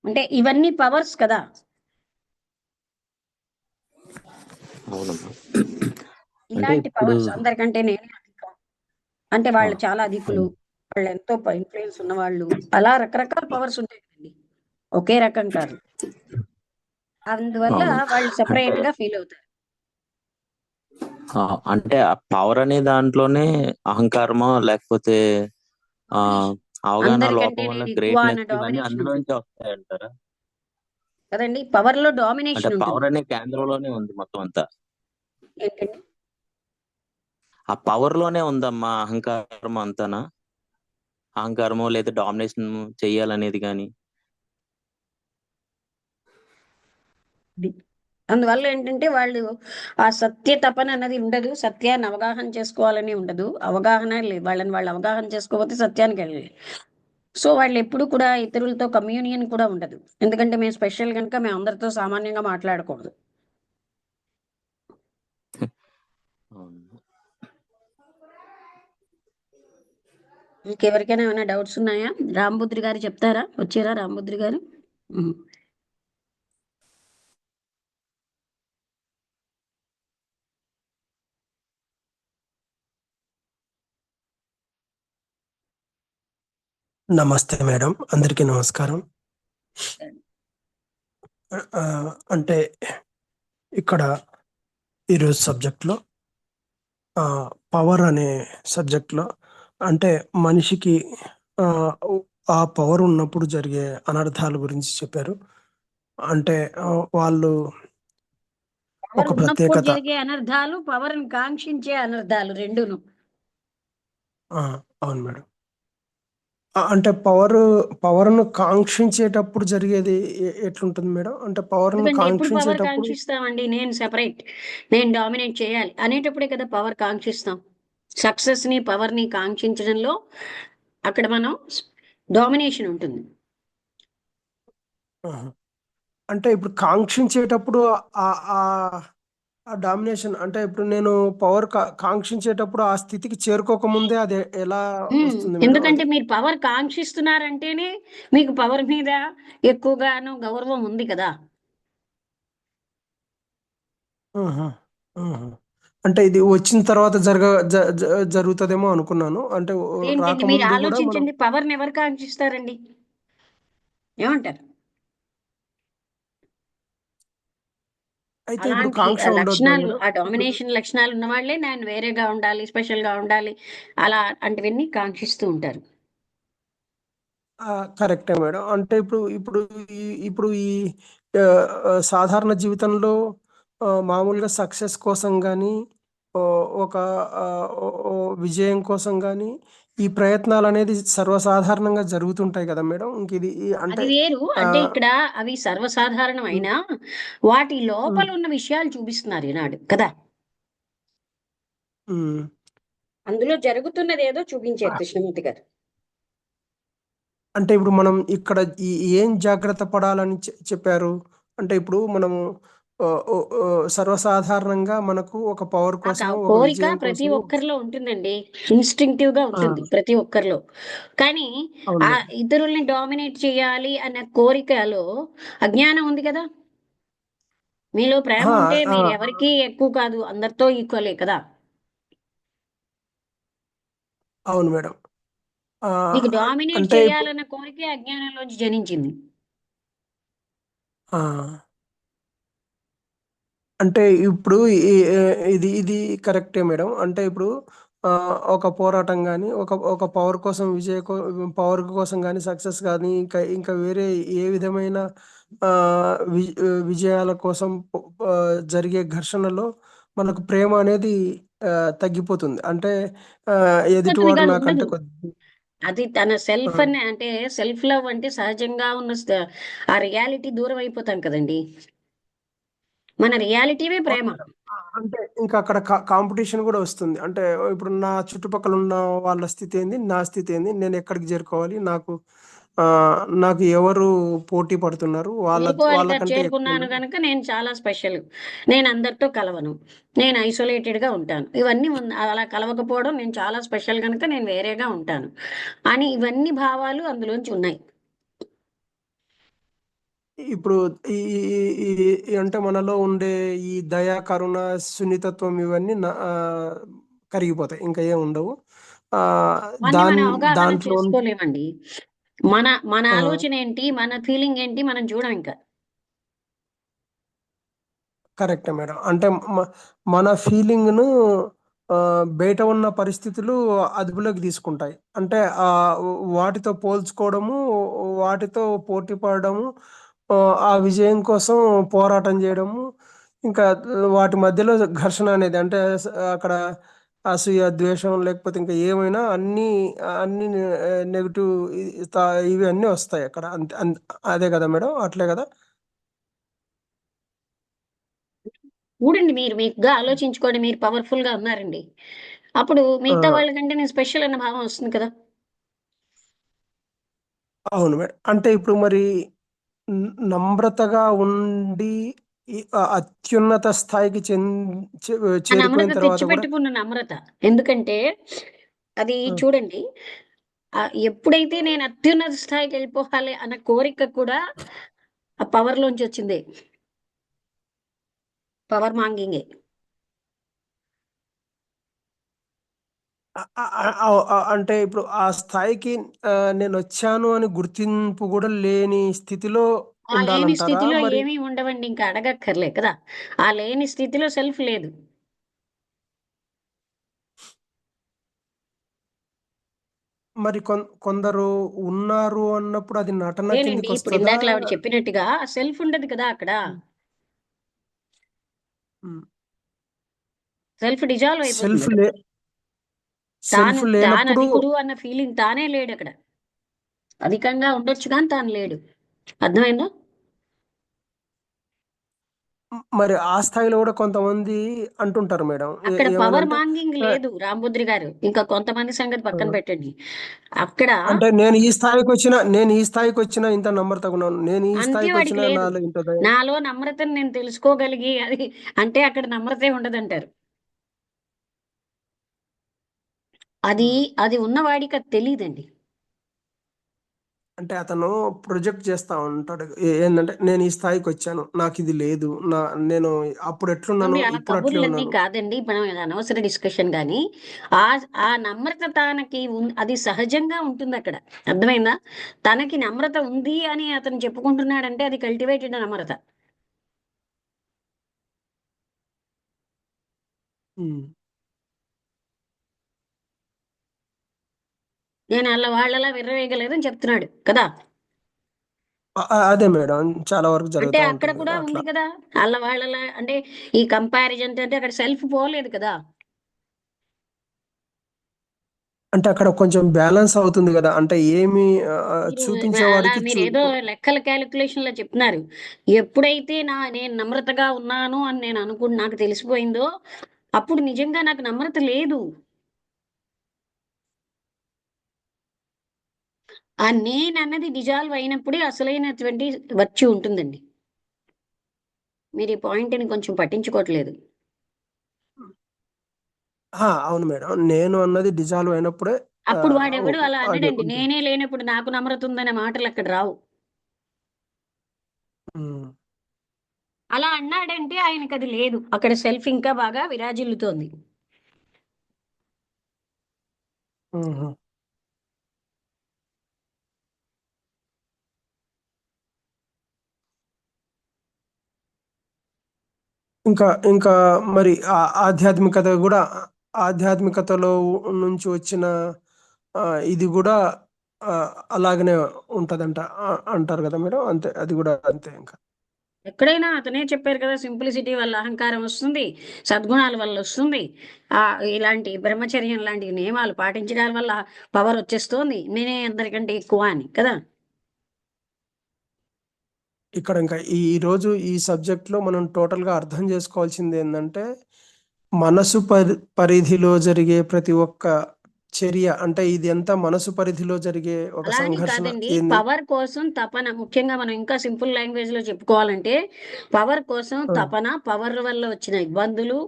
అంటే ఇవన్నీ పవర్స్ కదా. అవునమ్మా. అంటే ఇలాంటి ఇప్పుడు పవర్స్ అందరికంటే నేనే అధికం, అంటే ఆ, వాళ్ళు చాలా అధికులు, అవును. వాళ్ళు ఎంతో ఇన్ఫ్లుయెన్స్ ఉన్నవాళ్ళు, అలా రకరకాల పవర్స్ ఉంటాయి కదండి, ఒకే రకం కాదు. అందువల్ల అవును. వాళ్ళు అంటే సెపరేట్ గా ఫీల్ అవుతారు. అంటే ఆ పవర్ అనే దాంట్లోనే అహంకారమో లేకపోతే ఆ అవగాహన అందరికంటే లోపం వల్ల నేను ఎక్కువ అన్న గ్రేట్‌నెస్ ఇవన్నీ డామినేషన్ ఉంటుంది అందులోంచే వస్తాయంటారా? కదండి, పవర్ లో అంటే డామినేషన్ ఉంటుంది. పవర్ అనే కేంద్రంలోనే ఉంది మొత్తం అంతా. ఏంటండి? ఆ పవర్ లోనే ఉందమ్మా అహంకారం అంతానా? అహంకారమో లేదా డామినేషన్ చెయ్యాలనేది గాని. ఇది. అందువల్ల ఏంటంటే వాళ్ళు ఆ సత్య తపన అన్నది ఉండదు, సత్యాన్ని అవగాహన చేసుకోవాలని ఉండదు, అవగాహన లేదు వాళ్ళని, వాళ్ళు అవగాహన చేసుకోకపోతే సత్యానికి వెళ్ళాలి. సో వాళ్ళు ఎప్పుడు కూడా ఇతరులతో కమ్యూనియన్ కూడా ఉండదు, ఎందుకంటే మేము స్పెషల్ కనుక మేము అందరితో సామాన్యంగా మాట్లాడకూడదు. అవును. ఇంకెవరికైనా ఏమైనా డౌట్స్ ఉన్నాయా? రాంబుద్రి గారు చెప్తారా? వచ్చారా రాంబుద్రి గారు? ఉమ్. నమస్తే మేడం, అందరికీ నమస్కారం. ఆ, అంటే ఇక్కడ ఈరోజు సబ్జెక్ట్లో పవర్ అనే సబ్జెక్ట్లో అంటే మనిషికి ఆ, ఆ పవర్ ఉన్నప్పుడు జరిగే అనర్థాల గురించి చెప్పారు. అంటే వాళ్ళు పవర్ ఒక ఉన్నప్పుడు ప్రత్యేకత. జరిగే అనర్థాలు, పవర్ కాంక్షించే అనర్థాలు రెండును. ఆ, అవును మేడం. అంటే పవర్ను కాంక్షించేటప్పుడు జరిగేది ఎట్లుంటుంది మేడం? అంటే పవర్ను ఎందుకంటే ఎప్పుడు పవర్ కాంక్షించేటప్పుడు. కాంక్షిస్తామండి, నేను సెపరేట్, నేను డామినేట్ చేయాలి అనేటప్పుడే కదా పవర్ కాంక్షిస్తాం. సక్సెస్ ని పవర్ ని కాంక్షించడంలో అక్కడ మనం డామినేషన్ ఉంటుంది. ఆహా. అంటే ఇప్పుడు కాంక్షించేటప్పుడు ఆ ఆ ఆ డామినేషన్ అంటే ఇప్పుడు నేను పవర్ కాంక్షించేటప్పుడు ఆ స్థితికి చేరుకోకముందే అది ఎలా వస్తుంది మేడం ఎందుకంటే అది? మీరు పవర్ కాంక్షిస్తున్నారంటేనే మీకు పవర్ మీద ఎక్కువగాను గౌరవం ఉంది కదా. ఆహా, ఆహా. అంటే ఇది వచ్చిన తర్వాత జరుగుతుందేమో అనుకున్నాను. అంటే ఏంటండి మీరు రాకముందు కూడా మనం. ఆలోచించండి, పవర్ని ఎవరు కాంక్షిస్తారండి? ఏమంటారు? అయితే ఇప్పుడు అలాంటి కాంక్ష ఉండొద్దా లక్షణాలు, మేడం ఆ ఇప్పుడు? డామినేషన్ లక్షణాలు ఉన్న వాళ్ళే నేను వేరేగా ఉండాలి, స్పెషల్ గా ఉండాలి, అలా అంటివన్నీ కాంక్షిస్తూ ఉంటారు. కరెక్టే మేడం. అంటే ఇప్పుడు ఈ ఆ, సాధారణ జీవితంలో మామూలుగా సక్సెస్ కోసం కానీ ఒక ఆ, విజయం కోసం కానీ ఈ ప్రయత్నాలు అనేది సర్వసాధారణంగా జరుగుతుంటాయి కదా మేడం. ఇంక ఇది అది అంటే వేరు, ఆ, అంటే ఇక్కడ అవి సర్వసాధారణమైన ఉమ్, వాటి ఉమ్, లోపల ఉన్న విషయాలు చూపిస్తున్నారు ఈనాడు కదా. ఉమ్. అందులో జరుగుతున్నది ఏదో చూపించారు కృష్ణమూర్తి గారు. అంటే ఇప్పుడు మనం ఇక్కడ ఏం జాగ్రత్త పడాలని చెప్పారు? అంటే ఇప్పుడు మనము ఆ, ఓ, ఓ, సర్వసాధారణంగా మనకు ఒక పవర్ కోసము ఒక కోరిక విజయం ప్రతి కోసము. ఒక్కరిలో ఉంటుందండి, ఇన్స్టింక్టివ్ గా ఆ, ఉంటుంది ప్రతి ఒక్కరిలో. కానీ అవును ఆ మేడం. ఇతరుల్ని డామినేట్ చేయాలి అన్న కోరికలో అజ్ఞానం ఉంది కదా. మీలో ప్రేమ ఆ, ఉంటే ఆ, మీరు ఎవరికీ ఎక్కువ కాదు, అందరితో ఈక్వలే కదా. అవును మేడం. ఆ, మీకు డామినేట్ అంటే ఇప్పుడు చేయాలన్న కోరికే అజ్ఞానంలోంచి జనించింది. ఆ, అంటే ఇప్పుడు ఇది ఇది కరెక్టే మేడం. అంటే ఇప్పుడు ఒక పోరాటం కానీ ఒక పవర్ కోసం పవర్ కోసం కానీ సక్సెస్ కానీ ఇంకా ఇంకా వేరే ఏ విధమైన ఆ, విజయాల కోసం జరిగే ఘర్షణలో మనకు ప్రేమ అనేది ఆ, తగ్గిపోతుంది. అంటే ఆ, పోతుంది ఎదుటివాడు కాదు, నాకంటే ఉండదు. కొద్ది. అది తన ఆ, సెల్ఫ్ అని, అంటే సెల్ఫ్ లవ్ అంటే సహజంగా ఉన్న ఆ రియాలిటీ దూరం అయిపోతాం కదండి. మన రియాలిటీవే అవును ప్రేమ. మేడం. అంటే ఇంకా అక్కడ కాంపిటీషన్ కూడా వస్తుంది. అంటే ఇప్పుడు నా చుట్టుపక్కల ఉన్న వాళ్ళ స్థితి ఏంది, నా స్థితి ఏంది, నేను ఎక్కడికి చేరుకోవాలి, ఆ, నాకు ఎవరు పోటీ పడుతున్నారు, చేరుకోవాలి వాళ్ళకంటే ఎక్కువ చేరుకున్నాను కనుక నేను చాలా స్పెషల్, నేను అందరితో కలవను, నేను ఐసోలేటెడ్ గా ఉంటాను, ఇవన్నీ అలా కలవకపోవడం, నేను చాలా స్పెషల్ కనుక నేను వేరేగా ఉంటాను అని, ఇవన్నీ భావాలు అందులోంచి ఉన్నాయి. ఇప్పుడు ఈ అంటే మనలో ఉండే ఈ దయ, కరుణ, సున్నితత్వం ఇవన్నీ కరిగిపోతాయి, ఇంకా ఏం ఉండవు. ఆ అవన్నీ దాన్ మనం అవగాహన దాంట్లో చేసుకోలేమండి. మన మన ఆ, ఆలోచన ఏంటి, మన ఫీలింగ్ ఏంటి మనం చూడం ఇంకా. కరెక్టే మేడం. అంటే మన ఫీలింగ్ను బయట ఉన్న పరిస్థితులు అదుపులోకి తీసుకుంటాయి. అంటే వాటితో పోల్చుకోవడము, వాటితో పోటీ పడడము, ఆ విజయం కోసం పోరాటం చేయడము, ఇంకా వాటి మధ్యలో ఘర్షణ అనేది, అంటే అక్కడ అసూయ, ద్వేషం, లేకపోతే ఇంకా ఏమైనా అన్నీ అన్ని నెగిటివ్ ఇవి అన్నీ వస్తాయి అక్కడ. అంతే అదే కదా మేడం, అట్లే కదా. చూడండి, మీరు మీకుగా ఆలోచించుకోండి, మీరు పవర్ఫుల్ గా ఉన్నారండి. అప్పుడు ఆ, మిగతా వాళ్ళకంటే నేను స్పెషల్ అన్న భావం వస్తుంది కదా. అవును మేడం. అంటే ఇప్పుడు మరి నమ్రతగా ఉండి అత్యున్నత స్థాయికి ఆ నమ్రత చేరిపోయిన తర్వాత కూడా తెచ్చిపెట్టుకున్న నమ్రత. ఎందుకంటే అది ఆ, చూడండి, ఎప్పుడైతే నేను అత్యున్నత స్థాయికి వెళ్ళిపోవాలి అన్న కోరిక కూడా ఆ పవర్ లోంచి వచ్చిందే. పవర్ మాంగింగే. అంటే ఇప్పుడు ఆ స్థాయికి నేను వచ్చాను అని గుర్తింపు కూడా లేని స్థితిలో ఆ లేని ఉండాలంటారా స్థితిలో మరి? ఏమీ ఉండవండి, ఇంకా అడగక్కర్లే కదా. ఆ లేని స్థితిలో సెల్ఫ్ లేదు. మరి కొందరు ఉన్నారు అన్నప్పుడు అది నటన అదేనండి, కిందికి ఇప్పుడు వస్తుందా? ఇందాకలా ఆవిడ చెప్పినట్టుగా సెల్ఫ్ ఉండదు కదా అక్కడ. సెల్ఫ్ డిజాల్వ్ అయిపోతుంది సెల్ఫ్ అక్కడ. లే తాను సెల్ఫ్ తాను లేనప్పుడు అధికుడు అన్న ఫీలింగ్ తానే లేడు అక్కడ. అధికంగా ఉండొచ్చు కానీ తాను లేడు. అర్థమైందా? మరి ఆ స్థాయిలో కూడా కొంతమంది అంటుంటారు మేడం, అక్కడ పవర్ ఏమనంటే మాంగింగ్ ఆ, లేదు రాంబుద్రి గారు. ఇంకా కొంతమంది సంగతి ఆ, పక్కన పెట్టండి. అక్కడ అంటే నేను ఈ స్థాయికి వచ్చిన ఇంత నమ్రతగా ఉన్నాను, నేను ఈ అంతే, స్థాయికి వాడికి వచ్చిన లేదు. నాలో ఇంత దయ. నాలో నమ్రతను నేను తెలుసుకోగలిగి అది అంటే అక్కడ నమ్రతే ఉండదంటారు. అది ఉమ్. అది ఉన్నవాడికి అది తెలియదండి. అంటే అతను ప్రొజెక్ట్ చేస్తా ఉంటాడు, ఏంటంటే నేను ఈ స్థాయికి వచ్చాను, నాకు ఇది లేదు, నేను అప్పుడు ఎట్లున్నాను ఏమండి, ఆ ఇప్పుడు అట్లే కబుర్లన్నీ ఉన్నాను. కాదండి, మనం ఇది అనవసర డిస్కషన్ గాని. ఆ ఆ నమ్రత తనకి అది సహజంగా ఉంటుంది అక్కడ. అర్థమైందా? తనకి నమ్రత ఉంది అని అతను చెప్పుకుంటున్నాడంటే అది కల్టివేటెడ్ నమ్రత. ఉమ్. నేను అలా వాళ్ళలా విర్రవేయగలేదని చెప్తున్నాడు కదా. అదే మేడం, చాలా వరకు అంటే జరుగుతూ అక్కడ ఉంటుంది కూడా అట్లా. ఉంది కదా. అలా వాళ్ళలా అంటే ఈ కంపారిజన్ అంటే అక్కడ సెల్ఫ్ పోలేదు కదా. అంటే అక్కడ కొంచెం బ్యాలెన్స్ అవుతుంది కదా, అంటే ఏమి మీరు చూపించే అలా వాడికి మీరు ఏదో లెక్కల క్యాలిక్యులేషన్ లో చెప్తున్నారు. ఎప్పుడైతే నేను నమ్రతగా ఉన్నాను అని నేను నాకు తెలిసిపోయిందో అప్పుడు నిజంగా నాకు నమ్రత లేదు. ఆ నేనన్నది డిజాల్వ్ అయినప్పుడే అసలైనటువంటి వర్చ్యూ ఉంటుందండి. మీరు ఈ పాయింట్‌ని కొంచెం పట్టించుకోవట్లేదు. అవును మేడం, నేను అన్నది డిజాల్వ్ అయినప్పుడే ఆ, అప్పుడు వాడెవడు అలా అది అనడండి. ఉంటుంది. నేనే లేనప్పుడు నాకు నమ్రత ఉందనే మాటలు అక్కడ రావు. ఉమ్. అలా అన్నాడంటే ఆయనకది లేదు. అక్కడ సెల్ఫ్ ఇంకా బాగా విరాజిల్లుతోంది. ఉహు. ఇంకా ఇంకా మరి ఆధ్యాత్మికత కూడా, ఆధ్యాత్మికతలో నుంచి వచ్చిన ఆ, ఇది కూడా ఆ, అలాగనే ఉంటదంట అంటారు కదా మేడం, అంతే, అది కూడా అంతే ఇంకా. ఎక్కడైనా అతనే చెప్పారు కదా, సింప్లిసిటీ వల్ల అహంకారం వస్తుంది. సద్గుణాల వల్ల వస్తుంది. ఇలాంటి బ్రహ్మచర్యం లాంటి నియమాలు పాటించడాల వల్ల పవర్ వచ్చేస్తోంది. నేనే అందరికంటే ఎక్కువ అని కదా. ఇక్కడ ఇంకా ఈ రోజు ఈ సబ్జెక్ట్ లో మనం టోటల్ గా అర్థం చేసుకోవాల్సింది ఏంటంటే, మనసు పరిధిలో జరిగే ప్రతి ఒక్క చర్య, అంటే ఇది ఎంత మనసు పరిధిలో జరిగే ఒక అలా అని సంఘర్షణ కాదండి, ఏంది. పవర్ కోసం తపన. ముఖ్యంగా మనం ఇంకా సింపుల్ లాంగ్వేజ్ లో చెప్పుకోవాలంటే పవర్ కోసం ఆ, తపన, పవర్ వల్ల వచ్చిన ఇబ్బందులు,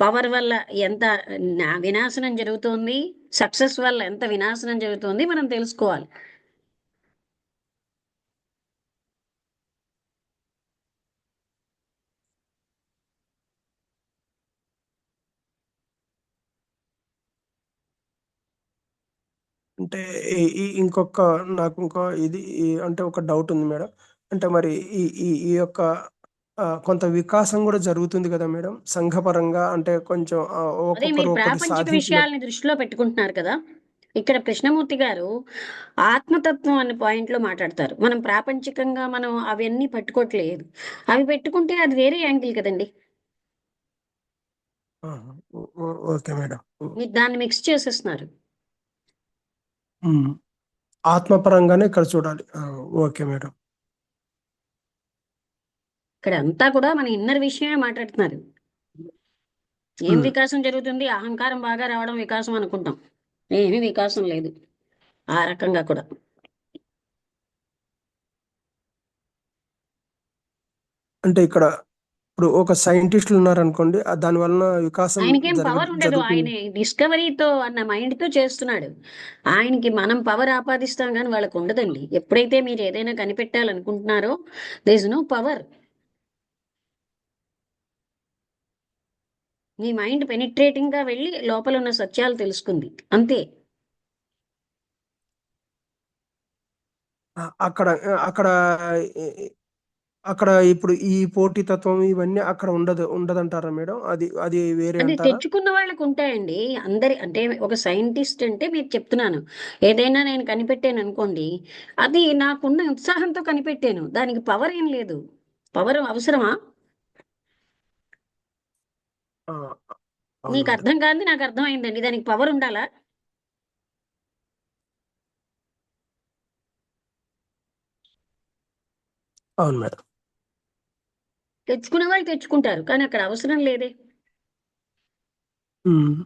పవర్ వల్ల ఎంత వినాశనం జరుగుతోంది, సక్సెస్ వల్ల ఎంత వినాశనం జరుగుతోంది మనం తెలుసుకోవాలి. అంటే ఇంకొక నాకు ఇంకో ఇది అంటే ఒక డౌట్ ఉంది మేడం. అంటే మరి ఈ ఈ ఈ యొక్క కొంత వికాసం కూడా జరుగుతుంది కదా మేడం సంఘపరంగా, అంటే కొంచెం అదే మీరు ఒక్కొక్కరు ఒకటి ప్రాపంచిక సాధించిన. విషయాల్ని దృష్టిలో పెట్టుకుంటున్నారు కదా. ఇక్కడ కృష్ణమూర్తి గారు ఆత్మతత్వం అనే పాయింట్ లో మాట్లాడతారు. మనం ప్రాపంచికంగా మనం అవన్నీ పట్టుకోవట్లేదు. అవి పెట్టుకుంటే అది వేరే యాంగిల్ కదండి. ఆహా, ఓకే మేడం. మీరు దాన్ని మిక్స్ చేసేస్తున్నారు. ఉమ్, ఆత్మపరంగానే ఇక్కడ చూడాలి. Okay madam. ఇక్కడ అంతా కూడా మన ఇన్నర్ విషయమే మాట్లాడుతున్నారు. ఏం ఉమ్, వికాసం జరుగుతుంది? అహంకారం బాగా రావడం వికాసం అనుకుంటాం. ఏమీ వికాసం లేదు ఆ రకంగా కూడా. అంటే ఇక్కడ ఇప్పుడు ఒక సైంటిస్టులు ఉన్నారనుకోండి, దాని వలన వికాసం ఆయనకేం పవర్ ఉండదు. జరుగుతుంది. ఆయన డిస్కవరీతో అన్న మైండ్ తో చేస్తున్నాడు. ఆయనకి మనం పవర్ ఆపాదిస్తాం కానీ వాళ్ళకు ఉండదండి. ఎప్పుడైతే మీరు ఏదైనా కనిపెట్టాలనుకుంటున్నారో దేర్ ఇస్ నో పవర్. మీ మైండ్ పెనిట్రేటింగ్ గా వెళ్ళి లోపల ఉన్న సత్యాలు తెలుసుకుంది అంతే. అక్కడ అక్కడ అక్కడ ఇప్పుడు ఈ పోటీతత్వం ఇవన్నీ అక్కడ ఉండదంటారా మేడం? అది అది వేరే అది అంటారా? తెచ్చుకున్న వాళ్ళకు ఉంటాయండి. అందరి అంటే ఒక సైంటిస్ట్ అంటే మీకు చెప్తున్నాను. ఏదైనా నేను కనిపెట్టాను అనుకోండి, అది నాకున్న ఉత్సాహంతో కనిపెట్టాను. దానికి పవర్ ఏం లేదు. పవర్ అవసరమా? ఆ, అవును నీకు మేడం. అర్థం కాదు, నాకు అర్థమైందండి. దానికి పవర్ ఉండాలా? అవును మేడం. తెచ్చుకునే వాళ్ళు తెచ్చుకుంటారు కానీ అక్కడ అవసరం లేదే. ఉమ్,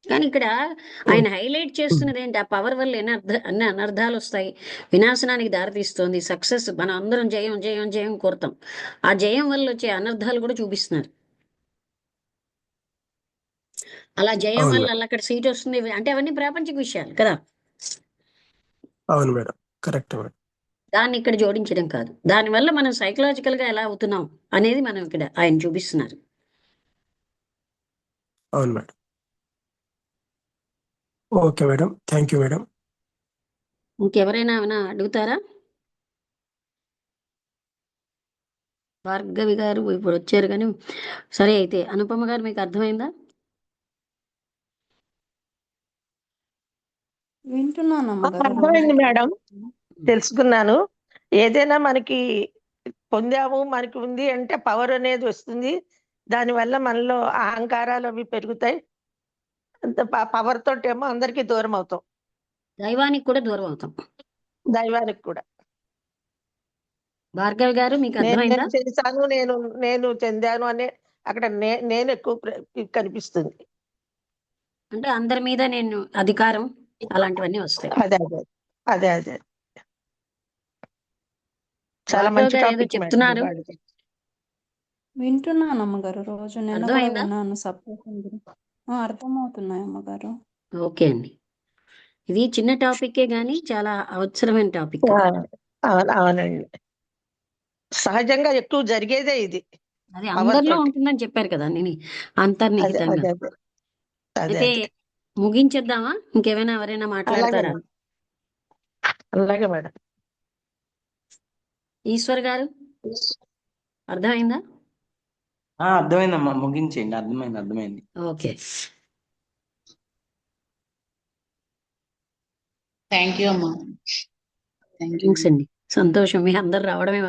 కానీ ఇక్కడ ఓ, ఆయన హైలైట్ ఉమ్, చేస్తున్నది ఏంటి? ఆ పవర్ వల్ల అన్ని అనర్థాలు వస్తాయి, వినాశనానికి దారితీస్తుంది. సక్సెస్ మనం అందరం జయం జయం జయం కోరుతాం. ఆ జయం వల్ల వచ్చే అనర్థాలు కూడా చూపిస్తున్నారు. అలా జయం అవును వల్ల మేడం. అలా అక్కడ సీట్ వస్తుంది అంటే అవన్నీ ప్రాపంచిక విషయాలు కదా. అవును మేడం. Correct madam. దాన్ని ఇక్కడ జోడించడం కాదు. దానివల్ల మనం సైకలాజికల్ గా ఎలా అవుతున్నాం అనేది మనం ఇక్కడ ఆయన చూపిస్తున్నారు. అవును madam. Okay madam. Thank you madam. ఇంకెవరైనా ఏమైనా అడుగుతారా? భార్గవి గారు ఇప్పుడు వచ్చారు కానీ సరే. అయితే అనుపమ గారు మీకు అర్థమైందా? వింటున్నాను అమ్మగారు. అర్థమైంది మేడం, తెలుసుకున్నాను. ఏదైనా మనకి పొందాము, మనకి ఉంది అంటే పవర్ అనేది వస్తుంది. దానివల్ల మనలో అహంకారాలు అవి పెరుగుతాయి. పవర్ తోటేమో అందరికీ దూరం అవుతాం, దైవానికి కూడా దూరం అవుతాం. దైవానికి కూడా. భార్గవి గారు మీకు నేను అర్థమైందా? నేను చేశాను, నేను నేను చెందాను అనే అక్కడ నేను ఎక్కువ కనిపిస్తుంది. అంటే అందరి మీద నేను అధికారం అలాంటివన్నీ వస్తాయి. అదే అదే అదే అదే చాలా భార్గవి మంచి గారు ఏదో టాపిక్ మేడం చెప్తున్నారు, ఇవాళ. వింటున్నాను అమ్మగారు. రోజు నిన్న కూడా అర్థమైందా? విన్నాను సప్రేషన్ గురించి. అర్థమవుతున్నాయి అమ్మగారు. ఓకే అండి. ఇది చిన్న టాపికే గానీ చాలా అవసరమైన టాపిక్. అవును అవునండి, సహజంగా ఎక్కువ జరిగేదే ఇది, అది పవర్ అందరిలో తోటి. ఉంటుందని చెప్పారు కదా నేను అదే అంతర్నిహితంగా. అదే అదే అదే అయితే అదే ముగించేద్దామా? ఇంకేమైనా ఎవరైనా అలాగే మాట్లాడతారా? మేడం, అలాగే మేడం. ఈశ్వర్ గారు అర్థమైందా? అర్థమైందమ్మా, ముగించేయండి. అర్థమైంది. ఓకే. థ్యాంక్ యూ అమ్మా. Thank you. థ్యాంక్స్ అండి. సంతోషం మీ అందరు రావడమే